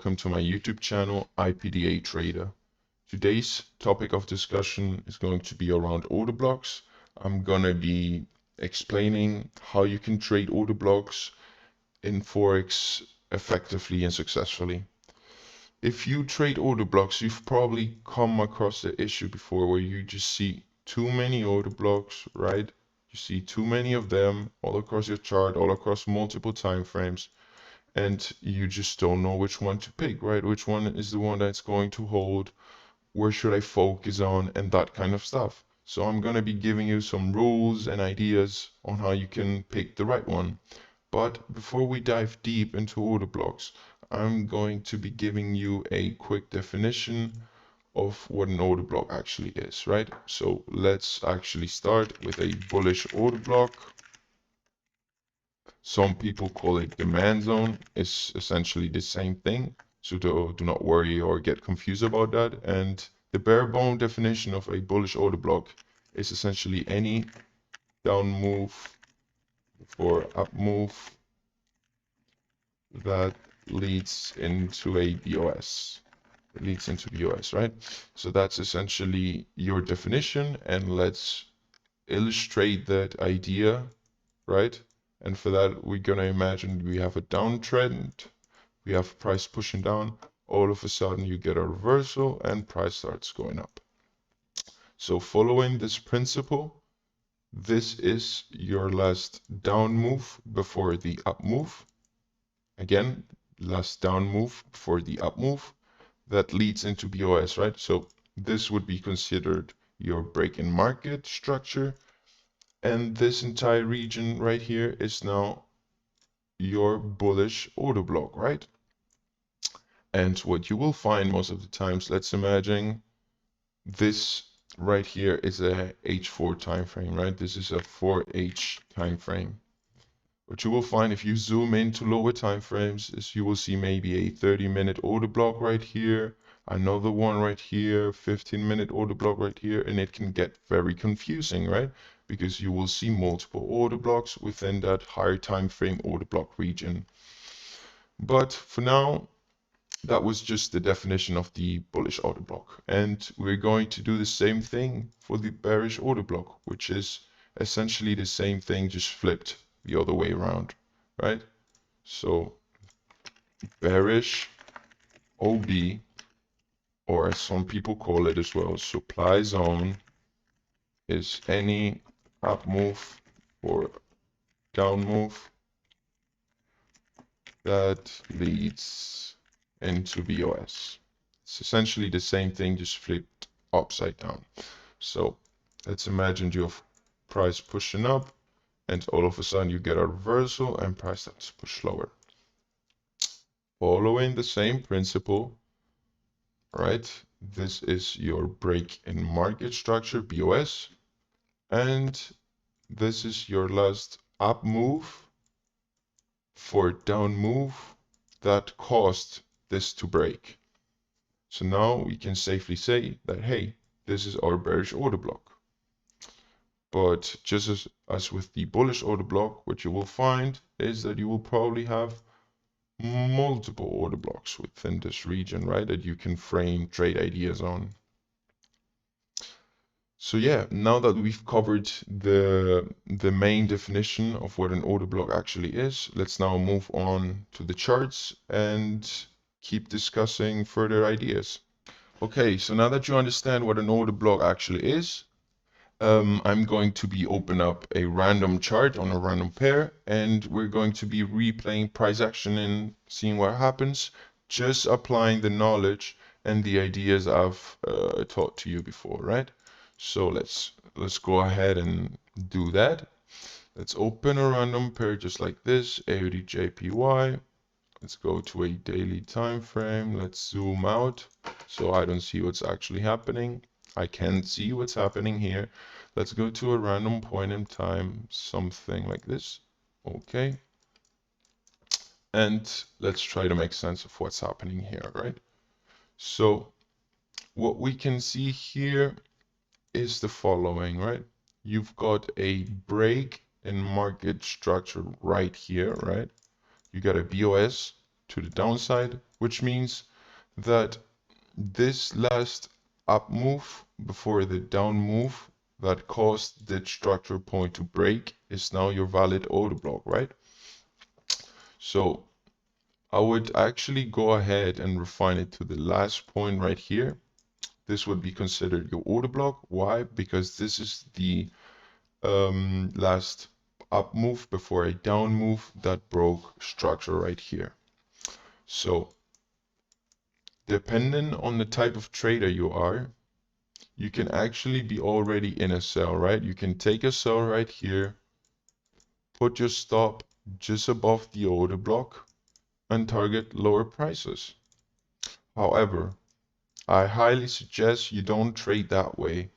welcome to my YouTube channel, IPDA Trader. Today's topic of discussion is going to be around order blocks. I'm gonna be explaining how you can trade order blocks in Forex effectively and successfully. If you trade order blocks, you've probably come across the issue before where you just see too many order blocks, right? You see too many of them all across your chart, all across multiple time frames. And you just don't know which one to pick, right? Which one is the one that's going to hold? Where should I focus on? And that kind of stuff. So I'm going to be giving you some rules and ideas on how you can pick the right one. But before we dive deep into order blocks, I'm going to be giving you a quick definition of what an order block actually is, right? So let's actually start with a bullish order block. Some people call it demand zone. It's essentially the same thing. So do not worry or get confused about that. And the bare bone definition of a bullish order block is essentially any down move or up move that leads into a BOS. It leads into BOS, right? So that's essentially your definition. And let's illustrate that idea, right? And for that, we're going to imagine we have a downtrend, we have price pushing down, all of a sudden you get a reversal and price starts going up. So following this principle, this is your last down move before the up move. Again, last down move before the up move that leads into BOS, right? So this would be considered your break in market structure. And this entire region right here is now your bullish order block, right? And what you will find most of the times, let's imagine this right here is a H4 time frame, right? This is a 4H time frame. What you will find if you zoom into lower time frames is you will see maybe a 30-minute order block right here, another one right here, 15-minute order block right here, and it can get very confusing, right? Because you will see multiple order blocks within that higher time frame order block region. But for now, that was just the definition of the bullish order block. And we're going to do the same thing for the bearish order block, which is essentially the same thing, just flipped the other way around, right? So bearish OB, or as some people call it as well, supply zone, is any up move or down move that leads into BOS. It's essentially the same thing, just flipped upside down. So let's imagine you have price pushing up and all of a sudden you get a reversal and price starts to push lower. Following the same principle, right? This is your break in market structure, BOS, and this is your last up move for down move that caused this to break. So now we can safely say that, hey, this is our bearish order block. But just as with the bullish order block, what you will find is that you will probably have multiple order blocks within this region, right? That you can frame trade ideas on. So yeah, now that we've covered the main definition of what an order block actually is, let's now move on to the charts and keep discussing further ideas. Okay, so now that you understand what an order block actually is, I'm going to be open up a random chart on a random pair, and we're going to be replaying price action and seeing what happens, just applying the knowledge and the ideas I've taught to you before, right? So let's go ahead and do that. Let's open a random pair just like this, AUDJPY. Let's go to a daily time frame. Let's zoom out so I don't see what's actually happening. I can't see what's happening here. Let's go to a random point in time, something like this. Okay. And let's try to make sense of what's happening here, right? So what we can see here is the following, right? You've got a break in market structure right here, right? You got a BOS to the downside, which means that this last up move before the down move that caused the structure point to break is now your valid order block, right? So I would actually go ahead and refine it to the last point right here. This would be considered your order block. Why? Because this is the last up move before a down move that broke structure right here. So depending on the type of trader you are, you can actually be already in a sell, right? You can take a sell right here, put your stop just above the order block and target lower prices. However, I highly suggest you don't trade that way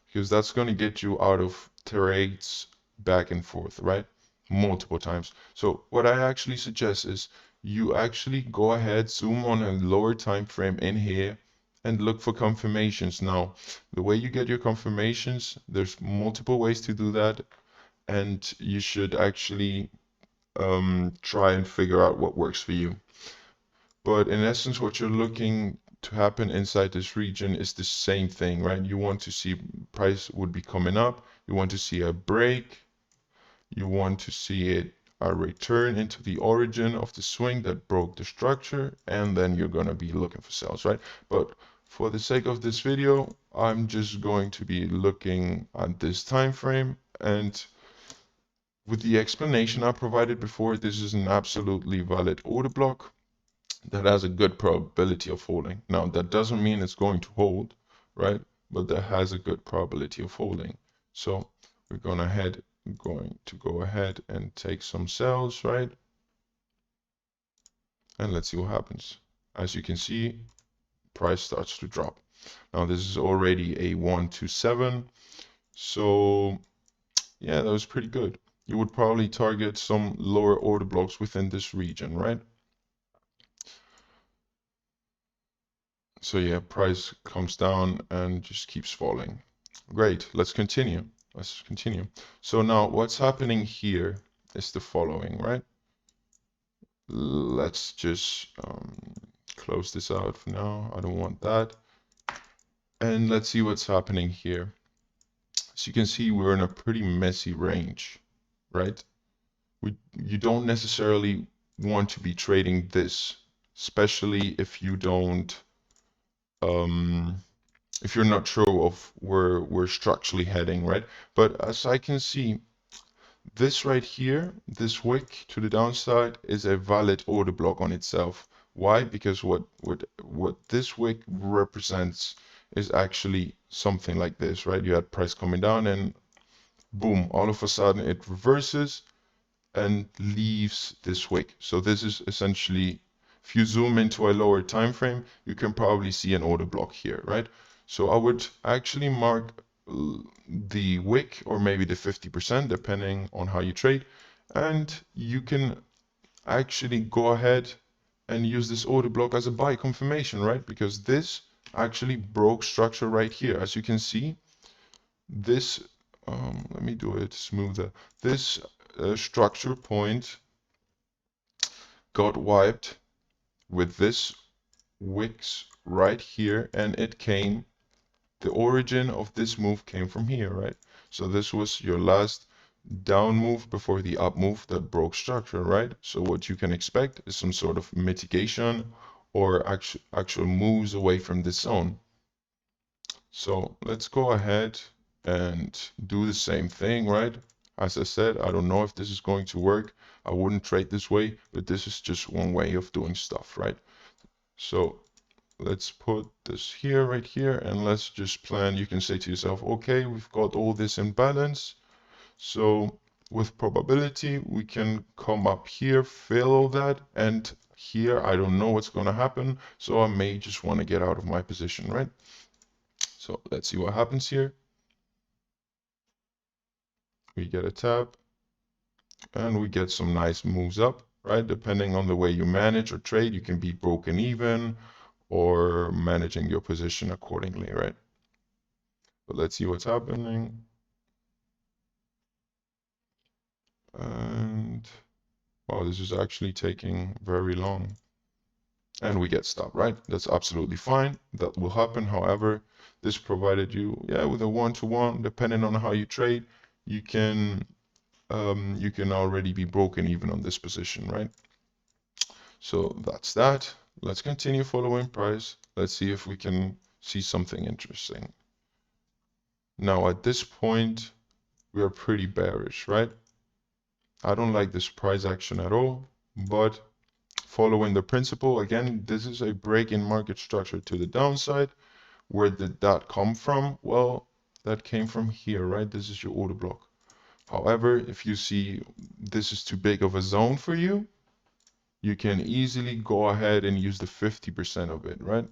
because that's going to get you out of trades back and forth, right? Multiple times. So what I actually suggest is you actually go ahead, zoom on a lower time frame in here and look for confirmations. Now, the way you get your confirmations, there's multiple ways to do that, and you should actually try and figure out what works for you. But in essence, what you're looking to happen inside this region is the same thing, right? You want to see price would be coming up. You want to see a break. You want to see it a return into the origin of the swing that broke the structure, and then you're going to be looking for sales, right? But for the sake of this video, I'm just going to be looking at this time frame, and with the explanation I provided before, this is an absolutely valid order block that has a good probability of holding. Now, that doesn't mean it's going to hold, right? But that has a good probability of holding. So we're going to go ahead and take some sells, right? And let's see what happens. As you can see, price starts to drop. Now, this is already a 127. So yeah, that was pretty good. You would probably target some lower order blocks within this region, right? So yeah, price comes down and just keeps falling. Great, let's continue. Let's continue. So now what's happening here is the following, right? Let's just close this out for now. I don't want that. And let's see what's happening here. As you can see, we're in a pretty messy range, right? You don't necessarily want to be trading this, especially if you don't if you're not sure of where we're structurally heading, right? But as I can see, this right here, this wick to the downside is a valid order block on itself. Why? Because what this wick represents is actually something like this, right? You had price coming down and boom, all of a sudden it reverses and leaves this wick. So this is essentially, if you zoom into a lower time frame, you can probably see an order block here, right? So I would actually mark the wick or maybe the 50% depending on how you trade, and you can actually go ahead and use this order block as a buy confirmation, right? Because this actually broke structure right here. As you can see, this let me do it smoother. This structure point got wiped with this wicks right here, and the origin of this move came from here, right? So this was your last down move before the up move that broke structure, right? So what you can expect is some sort of mitigation or actual moves away from this zone. So let's go ahead and do the same thing, right? As I said, I don't know if this is going to work. I wouldn't trade this way, but this is just one way of doing stuff, right? So let's put this here, right here, and let's just plan. You can say to yourself, okay, we've got all this in balance. So with probability, we can come up here, fill all that, and here I don't know what's going to happen, so I may just want to get out of my position, right? So let's see what happens here. We get a tap, and we get some nice moves up, right? Depending on the way you manage or trade, you can be broken even or managing your position accordingly, right? But let's see what's happening. And wow, this is actually taking very long. and we get stopped, right? That's absolutely fine. That will happen. However, this provided you, yeah, with a 1-to-1, depending on how you trade, you can already be broken even on this position, right? So that's that. Let's continue following price. Let's see if we can see something interesting. Now at this point, we are pretty bearish, right? I don't like this price action at all, but following the principle, again, this is a break in market structure to the downside. Where did that come from? Well, that came from here, right? This is your order block. However, if you see this is too big of a zone for you, you can easily go ahead and use the 50% of it, right?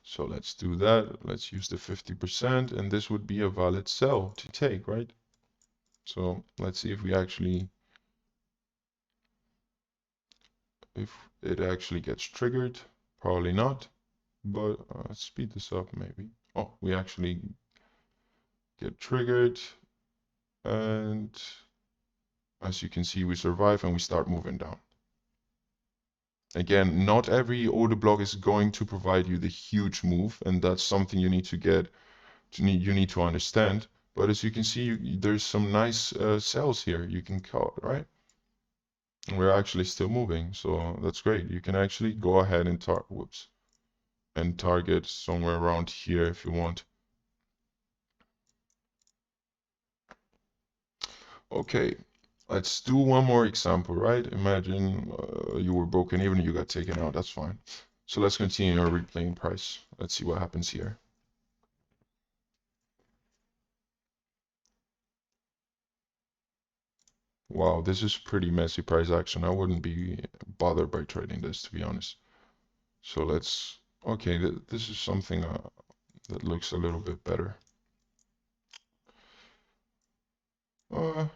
So let's do that. Let's use the 50%, and this would be a valid sell to take, right? So let's see if it actually gets triggered. Probably not, but let's speed this up maybe. Oh, we actually get triggered, and as you can see, we survive and we start moving down. Again, not every order block is going to provide you the huge move, and that's something you need to understand. But as you can see, there's some nice sells here you can call, right? And we're actually still moving, so that's great. You can actually go ahead and target somewhere around here if you want. Okay, let's do one more example, right? Imagine you were broken even, you got taken out. That's fine. So let's continue our replaying price. Let's see what happens here. Wow, this is pretty messy price action. I wouldn't be bothered by trading this, to be honest. So let's, okay, this is something that looks a little bit better. Uh,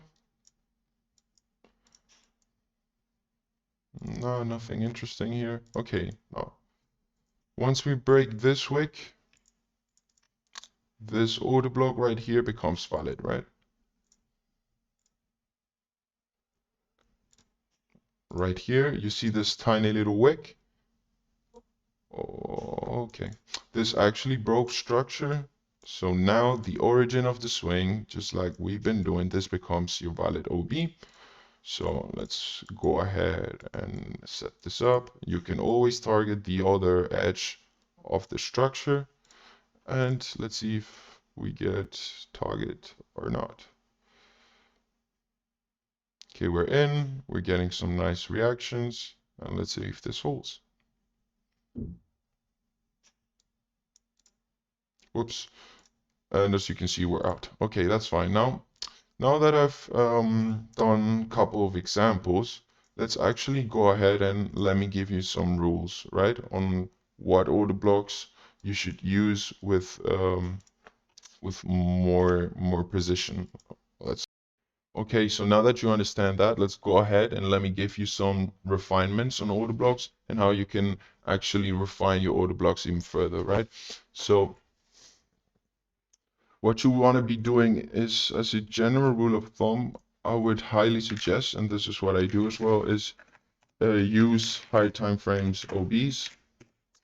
no, nothing interesting here. Okay, no. Once we break this wick, this order block right here becomes valid, right? Right here, you see this tiny little wick? Oh, okay. This actually broke structure. So now the origin of the swing, just like we've been doing, this becomes your valid OB. So let's go ahead and set this up. You can always target the other edge of the structure. And let's see if we get target or not. Okay, we're in. We're getting some nice reactions. And let's see if this holds. Whoops. And as you can see, we're out. Okay, that's fine. Now that I've done a couple of examples, let's actually go ahead and let me give you some rules, right, on what order blocks you should use with more precision. Okay, so now that you understand that, let's go ahead and let me give you some refinements on order blocks and how you can actually refine your order blocks even further, right? So what you want to be doing is, as a general rule of thumb, I would highly suggest, and this is what I do as well, is use high time frames OBs.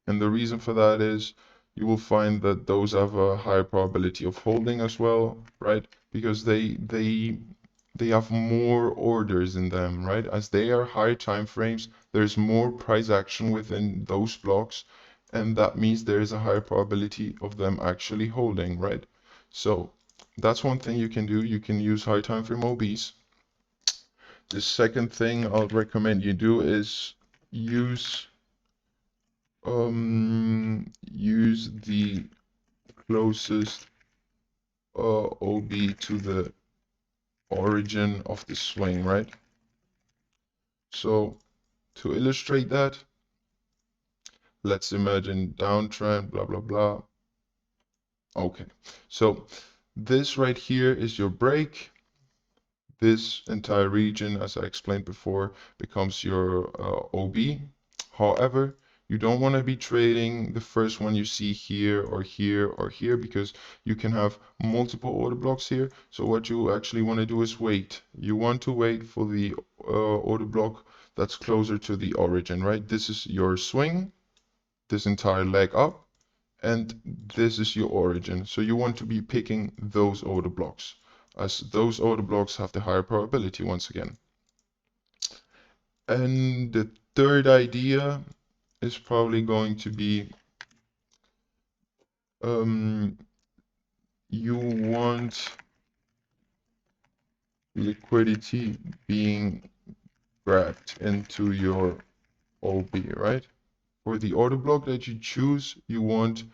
And the reason for that is you will find that those have a higher probability of holding as well, right? Because they have more orders in them, right? As they are higher time frames, there's more price action within those blocks, and that means there is a higher probability of them actually holding, right? So that's one thing you can do. You can use high time frame OBs. The second thing I'll recommend you do is use the closest OB to the origin of the swing, right? So to illustrate that, let's imagine downtrend, blah, blah, blah. Okay, so this right here is your break. This entire region, as I explained before, becomes your OB. However, you don't want to be trading the first one you see here or here or here, because you can have multiple order blocks here. So what you actually want to do is wait. You want to wait for the order block that's closer to the origin, right? This is your swing, this entire leg up, and this is your origin. So you want to be picking those order blocks, as those order blocks have the higher probability once again. And the third idea is probably going to be you want liquidity being grabbed into your OB, right? For the order block that you choose, you want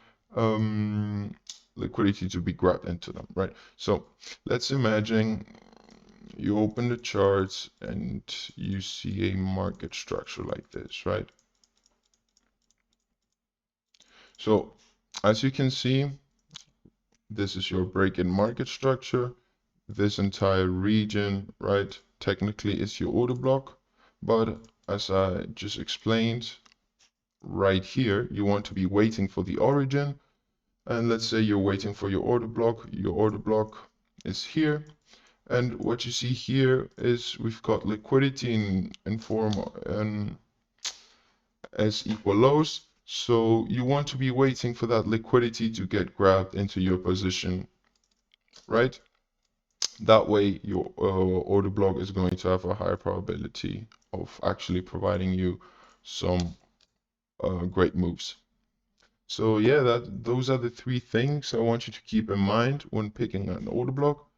liquidity to be grabbed into them, right? So let's imagine you open the charts and you see a market structure like this, right? So as you can see, this is your break-in market structure. This entire region, right, technically is your order block, but as I just explained, right here, you want to be waiting for the origin. And let's say you're waiting for your order block is here. And what you see here is we've got liquidity in form as equal lows. So you want to be waiting for that liquidity to get grabbed into your position, right? That way your order block is going to have a higher probability of actually providing you some great moves. So yeah, those are the three things I want you to keep in mind when picking an order block.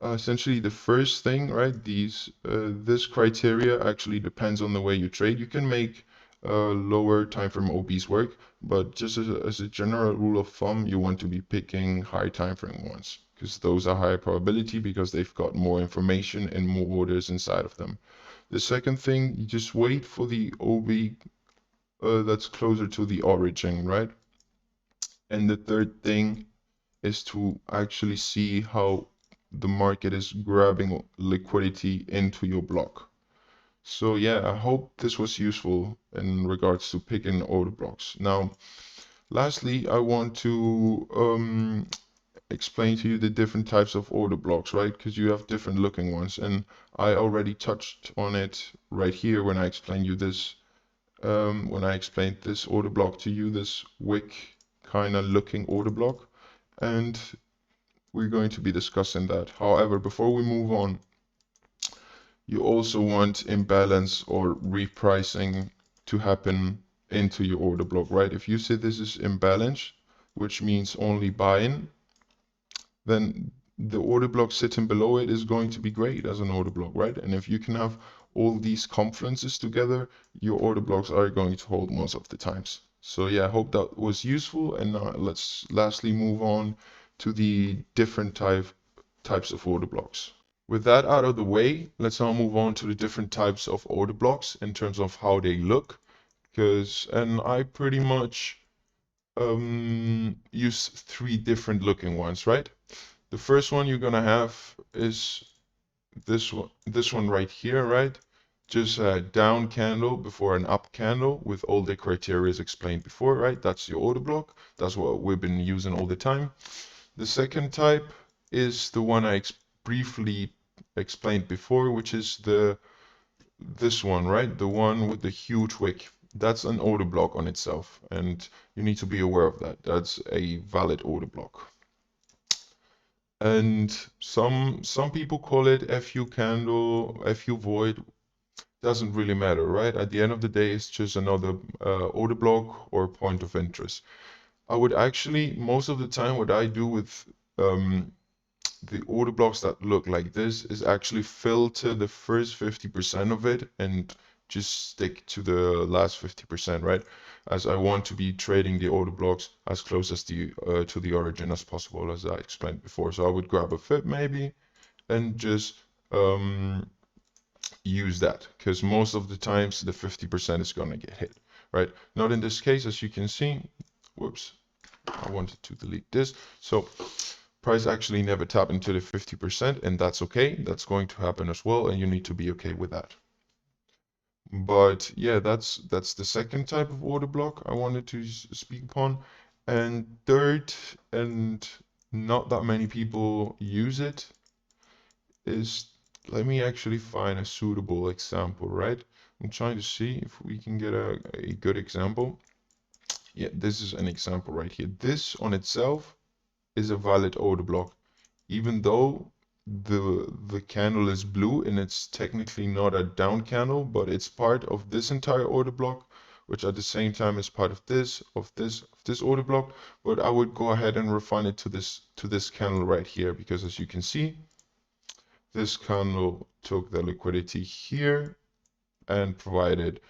Essentially, the first thing, right? This criteria actually depends on the way you trade. You can make lower time frame OBs work, but just as a general rule of thumb, you want to be picking high time frame ones because those are higher probability because they've got more information and more orders inside of them. The second thing, you just wait for the OB that's closer to the origin, right? And the third thing is to actually see how the market is grabbing liquidity into your block. So yeah, I hope this was useful in regards to picking order blocks. Now, lastly, I want to explain to you the different types of order blocks, right? Because you have different looking ones, and I already touched on it right here when I explained you this. When I explained this order block to you, this wick kind of looking order block, and we're going to be discussing that. However, before we move on, you also want imbalance or repricing to happen into your order block, right? If you say this is imbalance, which means only buying, then the order block sitting below it is going to be great as an order block, right? And if you can have all these confluences together, your order blocks are going to hold most of the times. So yeah, I hope that was useful. And let's lastly move on to the different types of order blocks. With that out of the way, let's now move on to the different types of order blocks in terms of how they look. And I pretty much use three different looking ones, right? The first one you're gonna have is this one right here, right? Just a down candle before an up candle with all the criteria explained before, right? That's your order block. That's what we've been using all the time. The second type is the one I briefly explained before, which is this one, right? The one with the huge wick. That's an order block on itself, and you need to be aware of that. That's a valid order block. And some people call it FU candle, FU void. Doesn't really matter, right? At the end of the day, it's just another order block or point of interest. I would actually, most of the time, what I do with the order blocks that look like this is actually filter the first 50% of it and just stick to the last 50%, right? As I want to be trading the order blocks as close as to the origin as possible, as I explained before. So I would grab a fib maybe and just use that, because most of the times the 50% is gonna get hit, right? Not in this case, as you can see. Whoops, I wanted to delete this. So price actually never tap into the 50%, and that's okay. That's going to happen as well, and you need to be okay with that. But yeah, that's the second type of order block I wanted to speak upon. And third, and not that many people use it, is, let me actually find a suitable example, right? I'm trying to see if we can get a good example. Yeah, this is an example right here. This on itself is a valid order block, even though the candle is blue and it's technically not a down candle, but it's part of this entire order block, which at the same time is part of this order block. But I would go ahead and refine it to this candle right here, because as you can see, this candle took the liquidity here and provided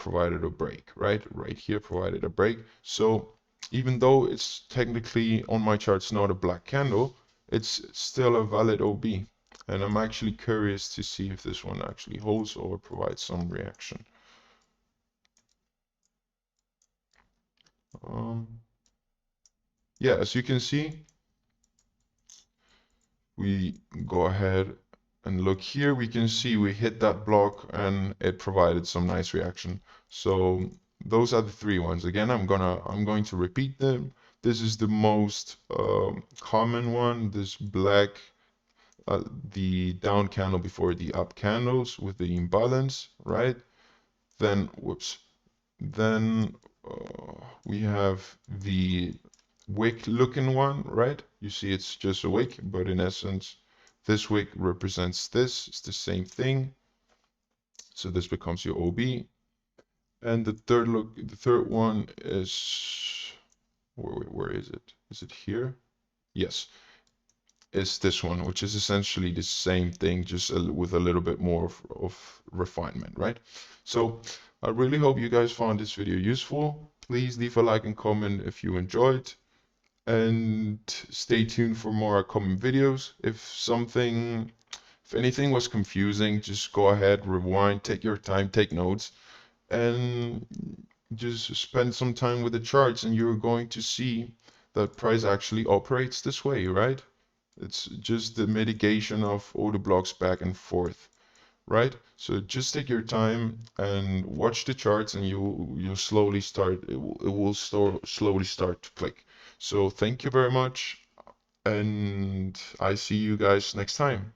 a break, right? Right here provided a break. So even though it's technically on my charts not a black candle, it's still a valid OB. And I'm actually curious to see if this one actually holds or provides some reaction. Yeah, as you can see, we go ahead and look here, we can see we hit that block and it provided some nice reaction. So those are the three ones. Again, I'm going to repeat them. This is the most common one, this black, the down candle before the up candles with the imbalance, right? Then, whoops, then we have the wick looking one, right? You see it's just a wick, but in essence, this wick represents this. It's the same thing. So this becomes your OB. And the third one is, where is it? Is it here? Yes, it's this one, which is essentially the same thing, just with a little bit more of refinement, right? So I really hope you guys found this video useful. Please leave a like and comment if you enjoyed, and stay tuned for more upcoming videos. If anything was confusing, just go ahead, rewind, take your time, take notes, and just spend some time with the charts, and you're going to see that price actually operates this way, right? It's just the mitigation of order blocks back and forth, right? So just take your time and watch the charts, and you'll slowly start, it will slowly start to click. So thank you very much, and I see you guys next time.